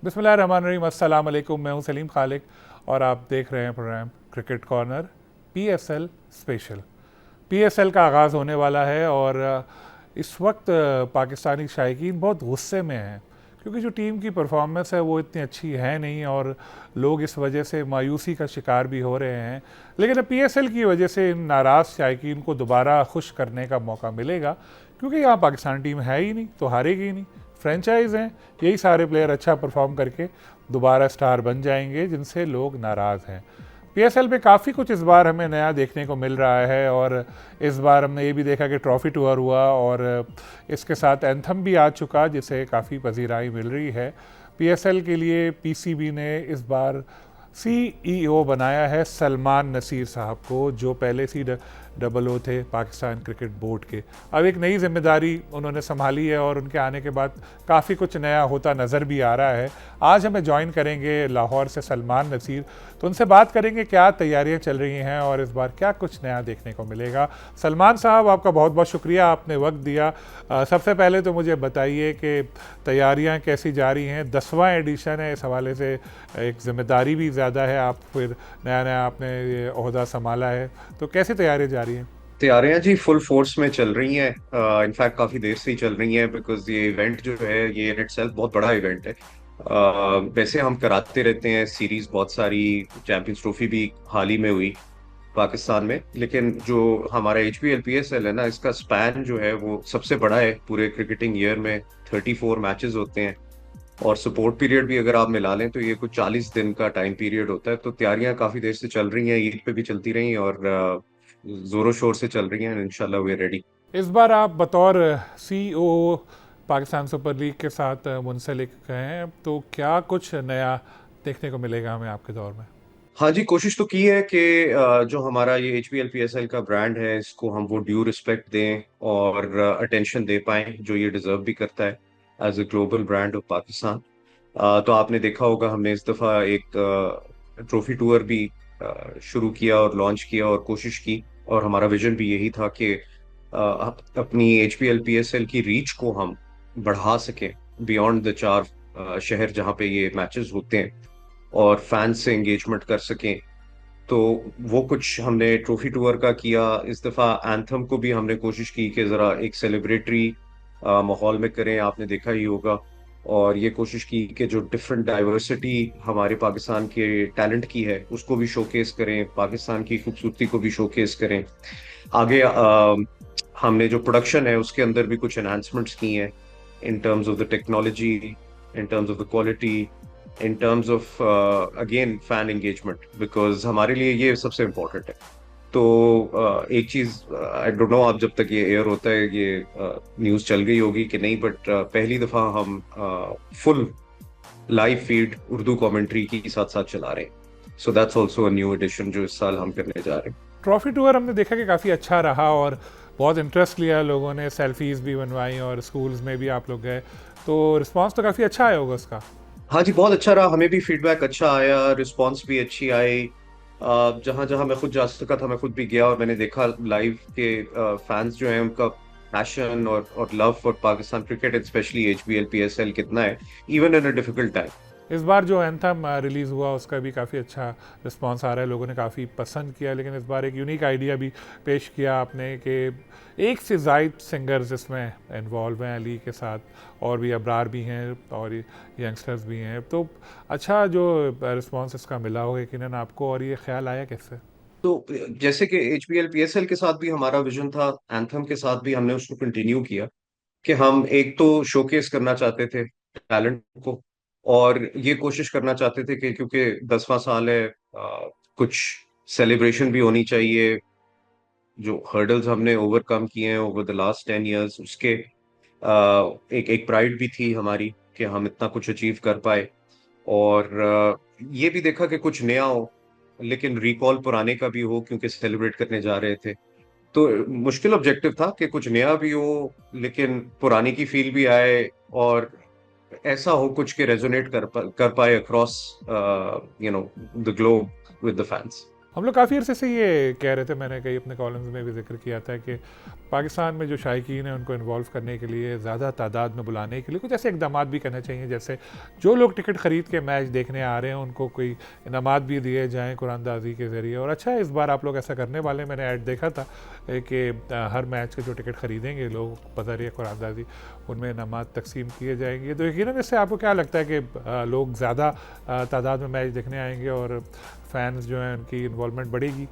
बिस्मिल्लाहिर्रहमानिर्रहीम, अस्सलाम वालेकुम। मैं हूं सलीम खालिक और आप देख रहे हैं program cricket corner PSL special. PSL का आगाज़ होने वाला है और इस वक्त पाकिस्तानी शायकीन बहुत गुस्से में हैं क्योंकि जो टीम की परफॉर्मेंस है वो इतनी अच्छी है नहीं और लोग इस वजह से मायूसी का शिकार भी हो रहे हैं। लेकिन अब पीएसएल की वजह से इन नाराज़ शायकीन को दोबारा खुश करने का मौका मिलेगा क्योंकि यहाँ पाकिस्तान टीम है ही नहीं तो हारेगी ही नहीं। फ्रेंचाइज हैं, यही सारे प्लेयर अच्छा परफॉर्म करके दोबारा स्टार बन जाएंगे जिनसे लोग नाराज़ हैं। पीएसएल में काफ़ी कुछ इस बार हमें नया देखने को मिल रहा है और इस बार हमने ये भी देखा कि ट्रॉफी टूर हुआ और इसके साथ एंथम भी आ चुका जिसे काफ़ी पजीराई मिल रही है। पीएसएल के लिए पीसीबी ने इस बार सीईओ बनाया है सलमान नसीर साहब को, जो पहले COO थे पाकिस्तान क्रिकेट बोर्ड के। अब एक नई जिम्मेदारी उन्होंने संभाली है और उनके आने के बाद काफ़ी कुछ नया होता नज़र भी आ रहा है। आज हमें ज्वाइन करेंगे लाहौर से सलमान नसीर, तो उनसे बात करेंगे क्या तैयारियां चल रही हैं और इस बार क्या कुछ नया देखने को मिलेगा। सलमान साहब, आपका बहुत बहुत शुक्रिया, आपने वक्त दिया। सबसे पहले तो मुझे बताइए कि तैयारियां कैसी जा रही हैं। 10वां एडिशन है, इस हवाले से एक जिम्मेदारी भी ज़्यादा है, आप फिर नया नया आपने ये ओहदा संभाला है, तो कैसी तैयारियां जा रही हैं? तैयारियां जी फुल फोर्स में चल रही हैं। इनफैक्ट काफी देर से ही चल रही हैं बिकॉज ये इवेंट जो है ये इन इटसेल्फ बहुत बड़ा इवेंट है। वैसे हम कराते रहते हैं सीरीज बहुत सारी। चैंपियंस ट्रॉफी भी हाल ही में हुई पाकिस्तान में, लेकिन जो हमारा HPL PSL है ना, इसका स्पैन जो है वो सबसे बड़ा है पूरे क्रिकेटिंग ईयर में। 34 मैचेस होते हैं और सपोर्ट पीरियड भी अगर आप मिला लें तो ये कुछ 40 दिन का टाइम पीरियड होता है। तो तैयारियां काफी देर से चल रही हैं, ईद पे भी चलती रही और जोरों शोर से चल रही हैं। इंशाल्लाह वे रेडी। इस बार आप बतौर सीईओ पाकिस्तान सुपर लीग के साथ मुंसलिक हैं, तो क्या कुछ नया देखने को मिलेगा हमें आपके दौर में? हाँ जी, कोशिश तो की है कि जो हमारा ये HPL PSL का ब्रांड है इसको हम वो ड्यू रिस्पेक्ट दें और अटेंशन दे पाएं जो ये डिजर्व भी करता है as a global brand of Pakistan. तो आपने देखा होगा हमने इस दफा एक ट्रॉफी टूर भी शुरू किया और लॉन्च किया और कोशिश की। और हमारा विजन भी यही था कि अपनी HPL PSL की रीच को हम बढ़ा सकें बियॉन्ड द 4 शहर जहाँ पे ये मैचेस होते हैं और फैंस से एंगेजमेंट कर सकें। तो वो कुछ हमने ट्रॉफी टूर का किया। इस दफा एंथम को भी हमने कोशिश की कि जरा एक सेलिब्रेटरी माहौल में करें, आपने देखा ही होगा। और ये कोशिश की कि जो डिफरेंट डाइवर्सिटी हमारे पाकिस्तान के टैलेंट की है उसको भी शोकेस करें, पाकिस्तान की खूबसूरती को भी शोकेस करें। आगे हमने जो प्रोडक्शन है उसके अंदर भी कुछ एनहांसमेंट्स की हैं in terms of the technology, in terms of the quality, in terms of again fan engagement, because हमारे लिए ये सबसे इम्पोर्टेंट है। तो एक चीज आई डोंट नो आप जब तक ये एयर होता है ये न्यूज चल गई होगी कि नहीं, बट पहली दफा हम full live feed Urdu commentary के साथ साथ चला रहे हैं। So that's also a new addition जो इस साल हम करने जा रहे हैं। ट्रॉफी टूर हमने देखा कि काफ़ी अच्छा रहा और बहुत इंटरेस्ट लिया लोगों ने, सेल्फीज़ भी बनवाई और स्कूल्स में भी आप लोग गए, तो रिस्पांस तो काफ़ी अच्छा आया होगा उसका। हाँ जी, बहुत अच्छा रहा। हमें भी फीडबैक अच्छा आया, रिस्पांस भी अच्छी आई। जहाँ जहाँ मैं खुद जा सका था मैं खुद भी गया और मैंने देखा लाइव के फैंस जो हैं उनका पैशन और love for Pakistan cricket, specially HPL PSL कितना है, even in a difficult time. इस बार जो एंथम रिलीज़ हुआ उसका भी काफ़ी अच्छा रिस्पांस आ रहा है, लोगों ने काफ़ी पसंद किया। लेकिन इस बार एक यूनिक आइडिया भी पेश किया आपने कि एक से ज़ायद सिंगर्स इसमें इन्वॉल्व हैं अली के साथ, और भी अबरार भी हैं और यंगस्टर्स भी हैं। तो अच्छा जो रिस्पांस इसका मिला होगा यकीनन आपको, और ये ख्याल आया कैसे? तो जैसे कि HPL PSL के साथ भी हमारा विजन था, एंथम के साथ भी हमने उसको कंटिन्यू किया कि हम एक तो शोकेस करना चाहते थे टैलेंट को, और ये कोशिश करना चाहते थे कि क्योंकि 10वां साल है, कुछ सेलिब्रेशन भी होनी चाहिए। जो हर्डल्स हमने ओवरकम किए हैं ओवर द लास्ट 10 years उसके एक एक प्राइड भी थी हमारी कि हम इतना कुछ अचीव कर पाए। और ये भी देखा कि कुछ नया हो लेकिन रिकॉल पुराने का भी हो, क्योंकि सेलिब्रेट करने जा रहे थे। तो मुश्किल ऑब्जेक्टिव था कि कुछ नया भी हो लेकिन पुरानी की फील भी आए, और ऐसा हो कुछ के रेजोनेट कर पाए across the globe with the fans. हम लोग काफ़ी अरसे से ये कह रहे थे, मैंने कई अपने कॉलम्स में भी जिक्र किया था कि पाकिस्तान में जो शायकीन है उनको इन्वॉल्व करने के लिए, ज़्यादा तादाद में बुलाने के लिए कुछ ऐसे इकदाम भी करने चाहिए, जैसे जो लोग टिकट ख़रीद के मैच देखने आ रहे हैं उनको कोई इनामात भी दिए जाएँ कुरानदाजी के ज़रिए। और अच्छा है, इस बार आप लोग ऐसा करने वाले, मैंने ऐड देखा था कि हर मैच के जो टिकट ख़रीदेंगे लोग बज़रिए कुरानदाजी, उनमें इनामात तकसीम किए जाएंगे। तो यकीनन इससे आपको क्या लगता है कि लोग ज़्यादा तादाद में मैच देखने आएंगे और फैंस जो हैं उनकी इन्वॉल्वमेंट बढ़ेगी?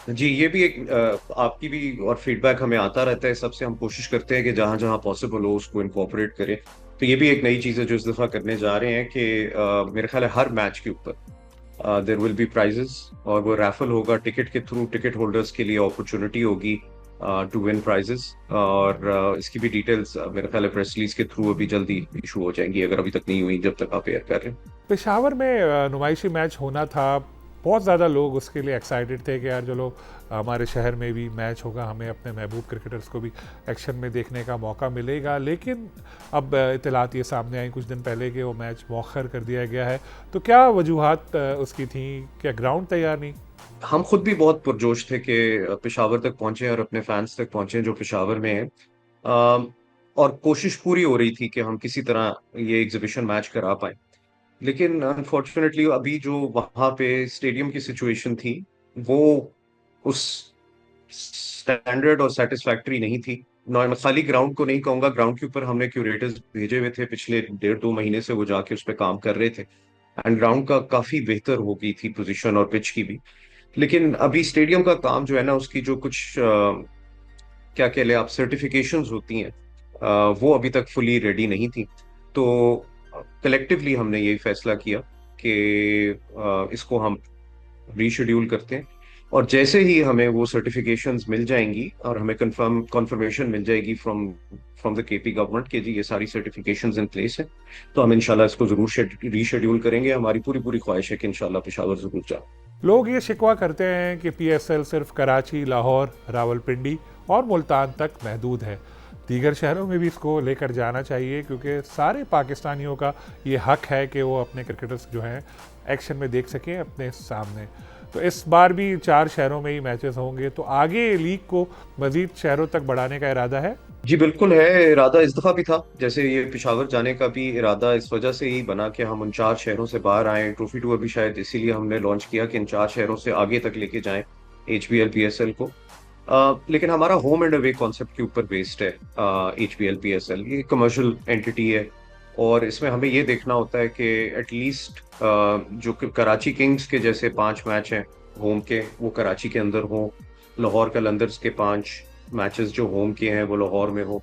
जी, ये भी एक आपकी भी और फीडबैक हमें आता रहता है, सबसे हम कोशिश करते हैं कि जहां जहां पॉसिबल हो उसको इनकॉर्पोरेट करें। तो ये भी एक नई चीज़ है जो इस दफ़ा करने जा रहे हैं कि मेरे ख्याल है हर मैच के ऊपर देयर विल बी प्राइजेस, और वो रैफल होगा टिकट के थ्रू, टिकट होल्डर्स के लिए अपॉर्चुनिटी होगी टू विन प्राइजेस। और इसकी भी डिटेल्स मेरे ख्याल है प्रेस रिलीज के थ्रू अभी जल्दी इशू हो जाएंगी, अगर अभी तक नहीं हुई जब तक आप एयर कर रहे हैं। पेशावर में नुमाइशी मैच होना था, बहुत ज़्यादा लोग उसके लिए एक्साइटेड थे कि यार चलो हमारे शहर में भी मैच होगा, हमें अपने महबूब क्रिकेटर्स को भी एक्शन में देखने का मौका मिलेगा। लेकिन अब इत्तलात ये सामने आई कुछ दिन पहले कि वो मैच मौखर कर दिया गया है। तो क्या वजूहात उसकी थी? क्या ग्राउंड तैयार नहीं? हम खुद भी बहुत पुरजोश थे कि पेशावर तक पहुंचे और अपने फैंस तक पहुंचे जो पेशावर में हैं। और कोशिश पूरी हो रही थी कि हम किसी तरह ये एग्जीबिशन मैच करा पाए। लेकिन अनफॉर्चुनेटली अभी जो वहां पे स्टेडियम की सिचुएशन थी, वो उस स्टैंडर्ड और सेटिस्फैक्टरी नहीं थी। मैं खाली ग्राउंड को नहीं कहूंगा, ग्राउंड के ऊपर हमने क्यूरेटर्स भेजे हुए थे, पिछले 1.5-2 महीने से वो जाके उस पर काम कर रहे थे, एंड ग्राउंड का काफी बेहतर हो गई थी पोजीशन और पिच की भी। लेकिन अभी स्टेडियम का काम जो है ना, उसकी जो कुछ क्या कह ले आप सर्टिफिकेशंस होती हैं, वो अभी तक फुली रेडी नहीं थी। तो कलेक्टिवली हमने यही फैसला किया कि इसको हम रीशेड्यूल करते हैं, और जैसे ही हमें वो सर्टिफिकेशंस मिल जाएंगी और हमें कंफर्मेशन मिल जाएगी from from the KP government कि जी ये सारी सर्टिफिकेशंस इन प्लेस है, तो हम इंशाल्लाह इसको जरूर रीशेड्यूल करेंगे। हमारी पूरी पूरी ख्वाहिश है कि इंशाल्लाह पेशावर जरूर जाए। लोग ये शिकवा करते हैं कि पीएसएल सिर्फ कराची, लाहौर, रावलपिंडी और मुल्तान तक महदूद है। दीगर शहरों में भी इसको लेकर जाना चाहिए, क्योंकि सारे पाकिस्तानियों का ये हक है कि वो अपने क्रिकेटर्स जो हैं एक्शन में देख सकें अपने सामने। तो इस बार भी 4 शहरों में ही मैचेस होंगे, तो आगे लीग को मज़ीद शहरों तक बढ़ाने का इरादा है? जी बिल्कुल है, इरादा इस दफा भी था। जैसे ये पिशावर जाने का भी इरादा इस वजह से ही बना कि हम उन 4 शहरों से बाहर आए। ट्रॉफी टूर भी शायद इसीलिए हमने लॉन्च किया कि इन 4 शहरों से आगे तक लेके जाएं HBL PSL को। लेकिन हमारा होम एंड अवे कॉन्सेप्ट के ऊपर बेस्ड है। HBL PSL ये कमर्शियल एंटिटी है, और इसमें हमें ये देखना होता है कि एटलीस्ट जो कराची किंग्स के जैसे 5 मैच हैं होम के, वो कराची के अंदर हों। लाहौर कलंदर्स के 5 मैचेस जो होम के हैं वो लाहौर में हो,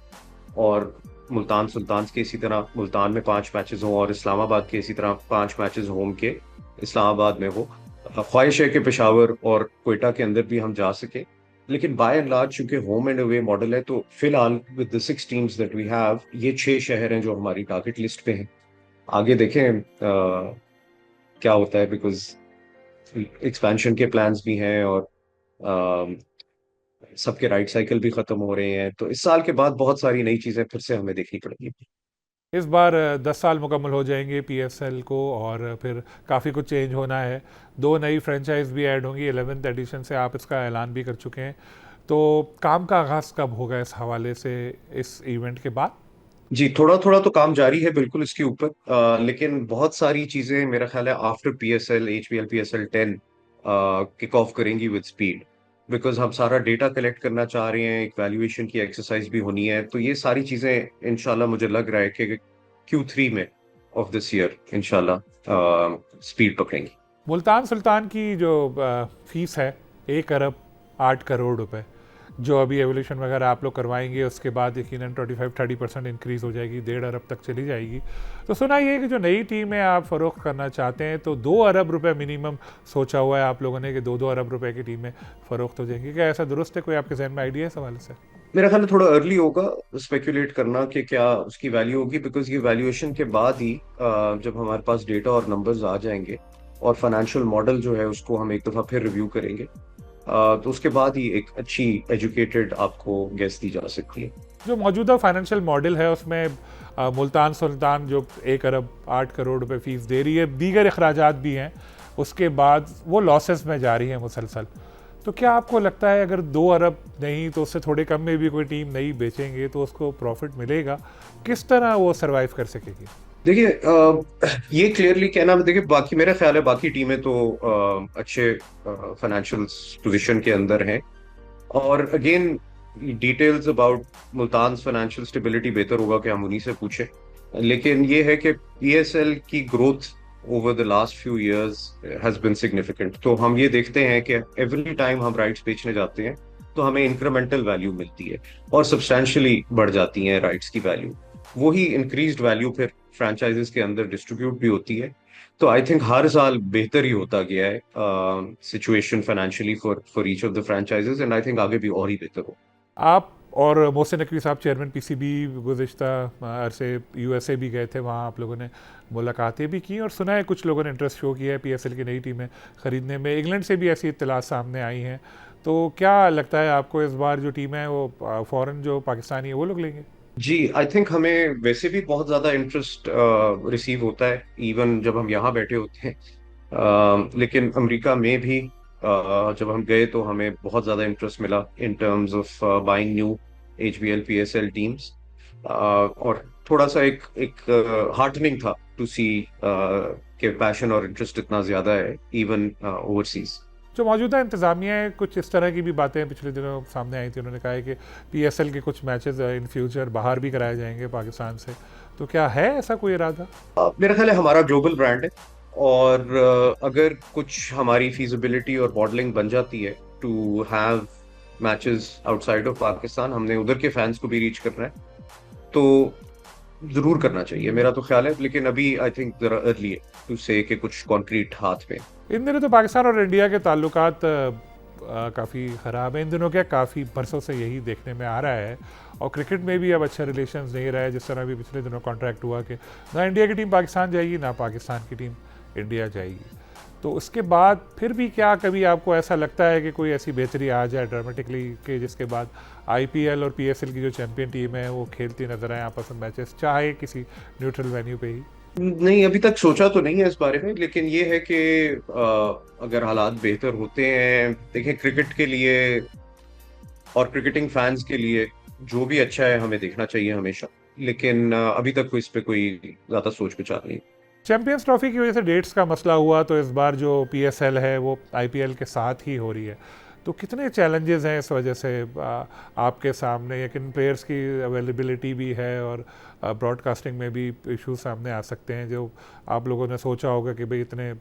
और मुल्तान सुल्तान के इसी तरह मुल्तान में 5 मैचेस हों, और इस्लामाबाद के इसी तरह 5 मैचेस होम के इस्लामाबाद में हो। ख्वाहिश है कि पेशावर और क्वेटा के अंदर भी हम जा सके। लेकिन बाय एंड लार्ज चूंकि होम एंड अवे मॉडल है, तो फिलहाल with the 6 teams that we have, ये 6 शहर हैं जो हमारी टारगेट लिस्ट पे हैं। आगे देखें क्या होता है, बिकॉज एक्सपेंशन के प्लान्स भी हैं, और सबके राइट साइकिल भी खत्म हो रहे हैं, तो इस साल के बाद बहुत सारी नई चीजें फिर से हमें देखनी पड़ेगी। इस बार 10 साल मुकम्मल हो जाएंगे पीएसएल को, और फिर काफ़ी कुछ चेंज होना है। 2 नई फ्रेंचाइज भी ऐड होंगी, 11th एडिशन से आप इसका ऐलान भी कर चुके हैं। तो काम का आगाज़ कब होगा इस हवाले से, इस इवेंट के बाद? जी, थोड़ा थोड़ा तो काम जारी है बिल्कुल इसके ऊपर, लेकिन बहुत सारी चीजें मेरा ख्याल है after PSL HBL PSL 10 kick off करेंगी विद स्पीड। बिकॉज हम सारा डेटा कलेक्ट करना चाह रहे हैं, एक वैल्यूएशन की एक्सरसाइज भी होनी है, तो ये सारी चीजें इंशाल्लाह मुझे लग रहा है कि Q3 में ऑफ दिस ईयर इंशाल्लाह स्पीड पकड़ेंगी। मुल्तान सुल्तान की जो फीस है 1 अरब 8 करोड़ रुपए, जो अभी एवोल्यूशन वगैरह आप लोग करवाएंगे, उसके बाद यकीनन 25-30% इंक्रीज़ हो जाएगी, 1.5 अरब तक चली जाएगी। तो सुना ये कि जो नई टीमें आप फ़रोख्त करना चाहते हैं, तो 2 अरब रुपए मिनिमम सोचा हुआ है आप लोगों ने कि 2-2 अरब रुपए की टीमें फ़रोख्त हो जाएंगी। क्या ऐसा दुरुस्त है? कोई आपके जहन में आइडिया है इस हवाले से? मेरा ख्याल है थोड़ा अर्ली होगा स्पेकुलेट करना कि क्या उसकी वैल्यू होगी, बिकॉज ये वैल्यूएशन के बाद ही जब हमारे पास डेटा और नंबर्स आ जाएंगे और फाइनेंशियल मॉडल जो है उसको हम एक दफा फिर रिव्यू करेंगे, तो उसके बाद ही एक अच्छी एजुकेटेड आपको गेस दी जा सकती है। जो मौजूदा फाइनेंशियल मॉडल है उसमें मुल्तान सुल्तान जो 1 अरब 8 करोड़ रुपए फीस दे रही है, दीगर अखराजात भी हैं, उसके बाद वो लॉसेस में जा रही है मुसलसल। तो क्या आपको लगता है अगर 2 अरब नहीं तो उससे थोड़े कम में भी कोई टीम नहीं बेचेंगे तो उसको प्रॉफिट मिलेगा? किस तरह वो सरवाइव कर सकेगी? देखिए, ये क्लियरली कहना, देखिए बाकी मेरा ख्याल है बाकी टीमें तो अच्छे फाइनेंशियल पोजीशन के अंदर हैं। और again, details about Multan financial stability बेहतर होगा कि हम उन्हीं से पूछें। लेकिन ये है कि पीएसएल की growth over the last few years has been significant. तो हम ये देखते हैं कि एवरी टाइम हम राइट्स बेचने जाते हैं तो हमें इंक्रीमेंटल वैल्यू मिलती है और सब्सटैंशियली बढ़ जाती है राइट्स की वैल्यू। वही इंक्रीज्ड वैल्यू फिर फ्रेंचाइजेस के अंदर डिस्ट्रीब्यूट भी होती है। तो आई थिंक हर साल बेहतर ही होता गया है situation financially for for each of the franchises, and I think आगे भी और ही बेहतर हो। आप और मोहसिन नकवी साहब चेयरमैन पीसीबी गुज़िश्ता अरसे यूएसए भी गए थे, वहाँ आप लोगों ने मुलाकातें भी की और सुना है कुछ लोगों ने इंटरेस्ट शो किया है पीएसएल की नई टीमें ख़रीदने में। इंग्लैंड से भी ऐसी इत्तला सामने आई हैं। तो क्या लगता है आपको इस बार जो टीम है वो फ़ॉरेन जो पाकिस्तानी है वो लोग लेंगे? जी, आई थिंक हमें वैसे भी बहुत ज्यादा इंटरेस्ट रिसीव होता है इवन जब हम यहाँ बैठे होते हैं। लेकिन अमेरिका में भी जब हम गए तो हमें बहुत ज्यादा इंटरेस्ट मिला in terms of buying new HBL PSL teams. और थोड़ा सा एक एक हार्टनिंग था टू सी के पैशन और इंटरेस्ट इतना ज्यादा है इवन ओवरसीज। जो मौजूदा इंतज़ामिया है, कुछ इस तरह की भी बातें पिछले दिनों सामने आई थी। उन्होंने कहा है कि पीएसएल के कुछ मैचेस इन फ्यूचर बाहर भी कराए जाएंगे पाकिस्तान से। तो क्या है ऐसा कोई इरादा? मेरा ख्याल है हमारा ग्लोबल ब्रांड है और अगर कुछ हमारी फीजिबिलिटी और मॉडलिंग बन जाती है to have matches outside of Pakistan, हमने उधर के फैंस को भी रीच करना है, तो जरूर करना चाहिए मेरा तो ख्याल है। लेकिन अभी आई थिंक जरा अर्ली है टू से कि कुछ कॉन्क्रीट हाथ में। इन दिनों तो पाकिस्तान और इंडिया के ताल्लुकात काफ़ी ख़राब है। इन दिनों क्या काफ़ी बरसों से यही देखने में आ रहा है। और क्रिकेट में भी अब अच्छा रिलेशंस नहीं रहा है। जिस तरह भी पिछले दिनों कॉन्ट्रैक्ट हुआ कि ना इंडिया की टीम पाकिस्तान जाएगी ना पाकिस्तान की टीम इंडिया जाएगी। तो उसके बाद फिर भी क्या कभी आपको ऐसा लगता है कि कोई ऐसी बेहतरी आ जाए ड्रामेटिकली कि जिसके बाद आईपीएल और पीएसएल की जो चैंपियन टीम है वो खेलती नजर आए आपस में मैचेस, चाहे किसी न्यूट्रल वेन्यू पे ही? नहीं, अभी तक सोचा तो नहीं है इस बारे में, लेकिन ये है कि अगर हालात बेहतर होते हैं, देखें क्रिकेट के लिए और क्रिकेटिंग फैंस के लिए जो भी अच्छा है हमें देखना चाहिए हमेशा। लेकिन अभी तक कोई इस पे कोई ज्यादा सोच विचार नहीं। चैंपियंस ट्रॉफी की वजह से डेट्स का मसला हुआ तो इस बार जो पीएसएल है वो आईपीएल के साथ ही हो रही है। तो कितने चैलेंजेस हैं इस वजह से आपके सामने? या किन प्लेयर्स की अवेलेबिलिटी भी है और ब्रॉडकास्टिंग में भी इश्यूज सामने आ सकते हैं जो आप लोगों ने सोचा होगा कि भाई इतने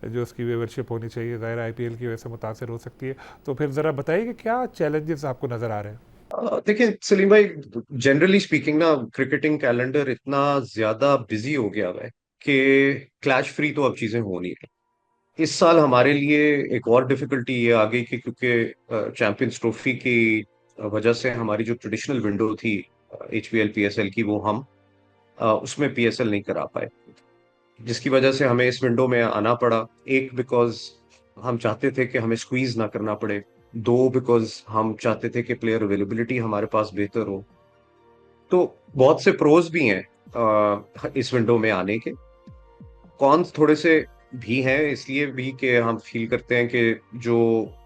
जो उसकी व्यूवरशिप होनी चाहिए ज़ाहिर आईपीएल की वजह से मुतासर हो सकती है। तो फिर ज़रा बताइए कि क्या चैलेंजेस आपको नज़र आ रहे हैं? देखिए सलीम भाई, जनरली स्पीकिंग ना क्रिकेटिंग कैलेंडर इतना ज्यादा बिजी हो गया है कि क्लैश फ्री तो अब चीजें हो नहीं रही। इस साल हमारे लिए एक और डिफिकल्टी ये आ गई कि क्योंकि चैंपियंस ट्रॉफी की वजह से हमारी जो ट्रेडिशनल विंडो थी एचपीएल पीएसएल की, वो हम उसमें पीएसएल नहीं करा पाए, जिसकी वजह से हमें इस विंडो में आना पड़ा। एक, बिकॉज हम चाहते थे कि हमें स्क्वीज ना करना पड़े। दो, बिकॉज हम चाहते थे कि प्लेयर अवेलेबिलिटी हमारे पास बेहतर हो। तो बहुत से प्रोज भी हैं इस विंडो में आने के, कॉन्स थोड़े से भी हैं इसलिए भी कि हम फील करते हैं कि जो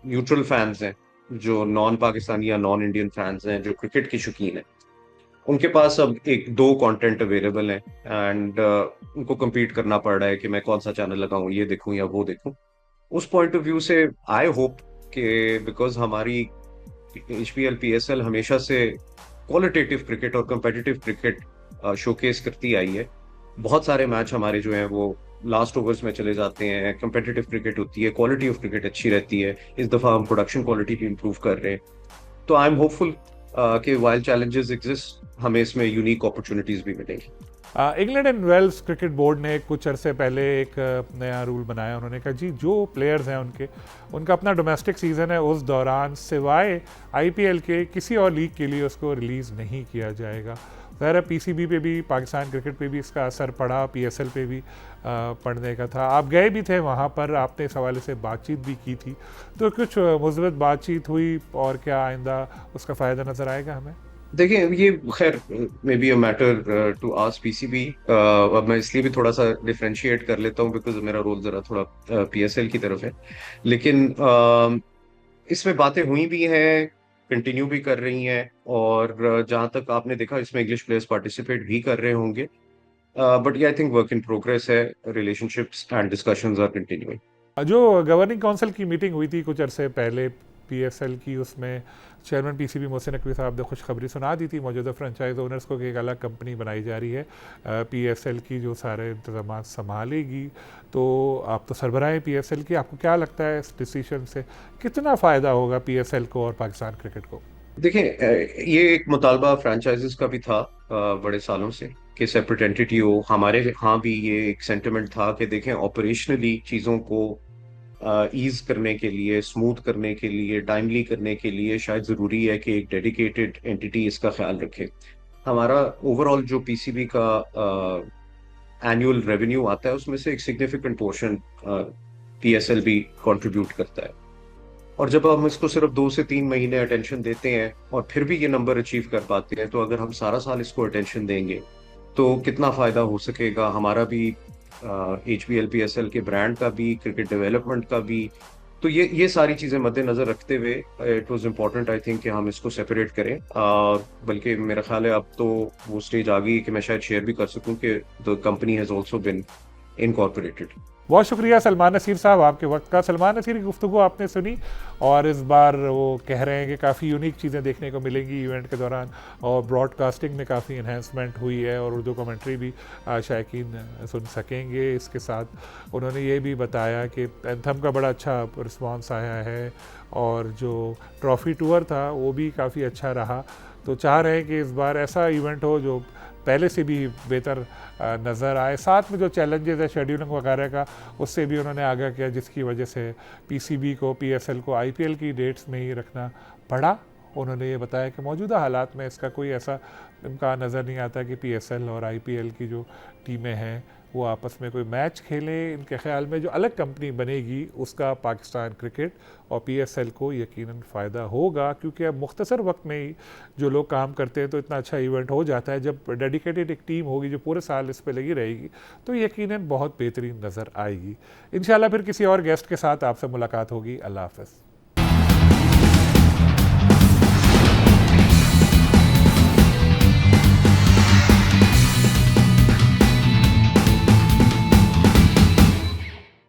न्यूट्रल फैंस हैं, जो नॉन पाकिस्तानी या नॉन इंडियन फैंस हैं, जो क्रिकेट की शौकीन हैं, उनके पास अब एक दो कंटेंट अवेलेबल है एंड उनको compete करना पड़ रहा है कि मैं कौन सा चैनल लगाऊं, ये देखूं या वो देखूं। उस पॉइंट ऑफ व्यू से आई होप कि बिकॉज हमारी एचपीएल पीएसएल हमेशा से क्वालिटेटिव क्रिकेट और competitive क्रिकेट शोकेस करती आई है। बहुत सारे मैच हमारे जो हैं वो लास्ट ओवर्स में चले जाते हैं, competitive क्रिकेट होती है, क्वालिटी ऑफ क्रिकेट अच्छी रहती है। इस दफा हम प्रोडक्शन क्वालिटी भी इंप्रूव कर रहे हैं। तो आई एम होपफुल कि वाइल चैलेंजेस एग्जिस्ट, हमें इसमें यूनिक अपॉर्चुनिटीज भी मिलेंगी। England and Wales cricket board ने कुछ अरसे पहले एक नया रूल बनाया। उन्होंने कहा जी जो प्लेयर्स हैं उनका अपना डोमेस्टिक सीज़न है उस दौरान सिवाय आईपीएल के किसी और लीग के लिए उसको रिलीज़ नहीं किया जाएगा। ज़ाहिर है पीसीबी पे भी, पाकिस्तान क्रिकेट पे भी इसका असर पड़ा, पीएसएल पे भी पढ़ने का था। आप गए भी थे वहाँ पर, आपने इस हवाले से बातचीत भी की थी। तो कुछ मुस्बत बातचीत हुई और क्या आइंदा उसका फ़ायदा नज़र आएगा हमें? देखिए ये खैर may be a matter to ask PCB. अब मैं इसलिए भी थोड़ा सा डिफरेंशिएट कर लेता हूँ बिकॉज मेरा रोल जरा थोड़ा पीएसएल की तरफ है। लेकिन इसमें बातें हुई भी हैं, कंटिन्यू भी कर रही हैं, और जहां तक आपने देखा इसमें इंग्लिश प्लेयर्स पार्टिसिपेट भी कर रहे होंगे। बट ये I think work in progress है। Relationships and discussions are continuing. जो गवर्निंग काउंसिल की मीटिंग हुई थी कुछ अरसे पहले पीएसएल की, उसमें चेयरमैन पीसीबी मोहसिन नकवी साहब ने खुशखबरी सुना दी थी मौजूदा फ्रेंचाइज ओनर्स को कि एक अलग कंपनी बनाई जा रही है पीएसएल की, जो सारे इंतजाम संभालेगी। तो आप तो सरबराह हैं पीएसएल की, आपको क्या लगता है इस डिसीजन से कितना फ़ायदा होगा पीएसएल को और पाकिस्तान क्रिकेट को? देखिए ये एक मुतालबा फ्रेंचाइजेस का भी था बड़े सालों से कि सेपरेट एंटिटी हो। हमारे यहाँ भी ये एक सेंटिमेंट था कि देखें ऑपरेशनली चीज़ों को ईज करने के लिए, स्मूथ करने के लिए, टाइमली करने के लिए शायद ज़रूरी है कि एक डेडिकेटेड एंटिटी इसका ख्याल रखे। हमारा ओवरऑल जो पीसीबी का एनुअल रेवेन्यू आता है उसमें से एक सिग्निफिकेंट पोर्शन पीएसएल भी कंट्रीब्यूट करता है। और जब हम इसको सिर्फ 2 से 3 महीने अटेंशन देते हैं और फिर भी ये नंबर अचीव कर पाते हैं, तो अगर हम सारा साल इसको अटेंशन देंगे तो कितना फायदा हो सकेगा हमारा भी, HPL PSL के ब्रांड का भी, क्रिकेट डेवलपमेंट का भी। तो ये सारी चीजें मद्देनजर रखते हुए it was important I think कि हम इसको सेपरेट करें। बल्कि मेरा ख्याल है अब तो वो स्टेज आ गई कि मैं शायद शेयर भी कर सकूं कि the company has also been incorporated. बहुत शुक्रिया सलमान नसीर साहब आपके वक्त का। सलमान नसीर की गुफ्तगू आपने सुनी, और इस बार वो कह रहे हैं कि काफ़ी यूनिक चीज़ें देखने को मिलेंगी इवेंट के दौरान, और ब्रॉडकास्टिंग में काफ़ी इन्हेंसमेंट हुई है और उर्दू कमेंट्री भी शायकीन सुन सकेंगे। इसके साथ उन्होंने ये भी बताया कि एंथम का बड़ा अच्छा रिस्पॉन्स आया है, और जो ट्रॉफ़ी टूर था वो भी काफ़ी अच्छा रहा। तो चाह रहे हैं कि इस बार ऐसा इवेंट हो जो पहले से भी बेहतर नज़र आए। साथ में जो चैलेंजेस है शेड्यूलिंग वगैरह का, उससे भी उन्होंने आगाह किया, जिसकी वजह से पीसीबी को, पीएसएल को आईपीएल की डेट्स में ही रखना पड़ा। उन्होंने ये बताया कि मौजूदा हालात में इसका कोई ऐसा इम्कान नज़र नहीं आता कि पीएसएल और आईपीएल की जो टीमें हैं वो आपस में कोई मैच खेलें। इनके ख्याल में जो अलग कंपनी बनेगी उसका पाकिस्तान क्रिकेट और पीएसएल को यकीनन फ़ायदा होगा, क्योंकि अब मुख्तसर वक्त में ही जो लोग काम करते हैं तो इतना अच्छा इवेंट हो जाता है। जब डेडिकेटेड एक टीम होगी जो पूरे साल इस पर लगी रहेगी तो यकीनन बहुत बेहतरीन नज़र आएगी। इंशाल्लाह फिर किसी और गेस्ट के साथ आपसे मुलाकात होगी। अल्लाह हाफ़िज़।